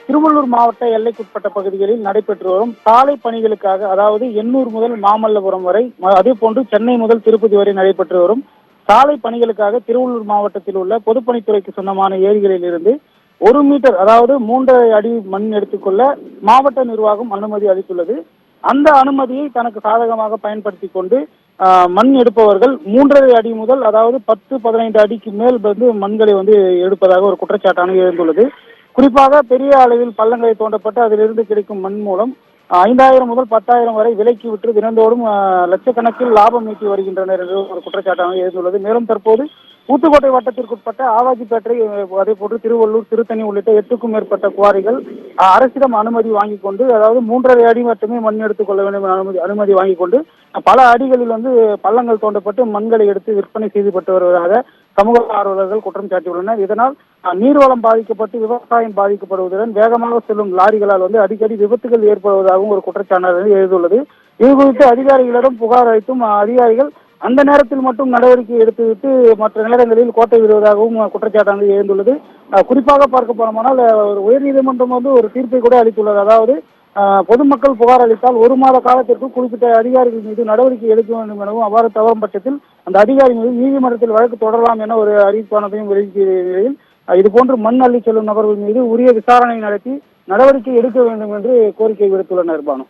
திருவள்ளூர் மாவட்ட எல்லைக்குட்பட்ட பகுதிகளில் நடைபெற்று வரும் சாலை பணிகளுக்காக, அதாவது எண்ணூர் முதல் மாமல்லபுரம் வரை, அதே போன்று சென்னை முதல் திருப்பதி வரை நடைபெற்று வரும் சாலை பணிகளுக்காக திருவள்ளூர் மாவட்டத்தில் உள்ள பொதுப்பணித்துறைக்கு சொந்தமான ஏரிகளில் இருந்து 1 மீட்டர், அதாவது 3.5 அடி மண் எடுத்துக்கொள்ள மாவட்ட நிர்வாகம் அனுமதி அளித்துள்ளது. அந்த அனுமதியை தனக்கு சாதகமாக பயன்படுத்தி கொண்டு மண் எடுப்பவர்கள் 3.5 அடி முதல், அதாவது 10-15 அடிக்கு மேல் மண்களை எடுப்பதாக ஒரு குற்றச்சாட்டானது எழுந்துள்ளது. குறிப்பாக பெரிய அளவில் பள்ளங்களை தோண்டப்பட்டு அதிலிருந்து கிடைக்கும் மண் மூலம் 5,000 முதல் 10,000 வரை விலைக்கு விற்று தினந்தோறும் லட்சக்கணக்கில் லாபம் ஈட்டி வருகின்றனர் என்று ஒரு குற்றச்சாட்டாக எழுந்துள்ளது. மேலும் தற்போது ஊத்துக்கோட்டை வட்டத்திற்குட்பட்ட ஆவாஜிப்பேட்டை, அதே போன்று திருவள்ளூர், திருத்தணி உள்ளிட்ட 8க்கும் மேற்பட்ட குவாரிகள் அரசிடம் அனுமதி வாங்கிக் கொண்டு, அதாவது 3.5 அடி மட்டுமே மண் எடுத்துக் கொள்ள வேண்டும் அனுமதி வாங்கிக் கொண்டு பல அடிகளில் பள்ளங்கள் தோண்டப்பட்டு மண்களை எடுத்து விற்பனை செய்யப்பட்டு வருவதாக சமூக ஆர்வலர்கள் குற்றம் சாட்டியுள்ளனர். இதனால் நீர்வளம் பாதிக்கப்பட்டு விவசாயம் பாதிக்கப்படுவதுடன் வேகமாக செல்லும் லாரிகளால் அடிக்கடி விபத்துகள் ஏற்படுவதாகவும் ஒரு குற்றச்சாட்டு எழுந்துள்ளது. இது குறித்து அதிகாரிகளிடம் புகார் அளித்தும் அதிகாரிகள் அந்த நேரத்தில் மட்டும் நடவடிக்கை எடுத்துவிட்டு மற்ற நேரங்களில் கோட்டை விடுவதாகவும் குற்றச்சாட்டானது எழுந்துள்ளது. குறிப்பாக பார்க்க போனோமானால் உயர்நீதிமன்றம் ஒரு தீர்ப்பை கூட அளித்துள்ளது. அதாவது பொதுமக்கள் புகார் அளித்தால் 1 மாத காலத்திற்கு குறிப்பிட்ட அதிகாரிகள் மீது நடவடிக்கை எடுக்க வேண்டும் எனவும், அவ்வாறு தவறும் பட்சத்தில் அந்த அதிகாரி மீது நீதிமன்றத்தில் வழக்கு தொடரலாம் என ஒரு அறிவிப்பானதையும் வெளியிட்ட நிலையில் இதுபோன்று மண் அள்ளி செல்லும் நபர்கள் மீது உரிய விசாரணை நடத்தி நடவடிக்கை எடுக்க வேண்டும் என்று கோரிக்கை விடுத்துள்ளனர். பானு.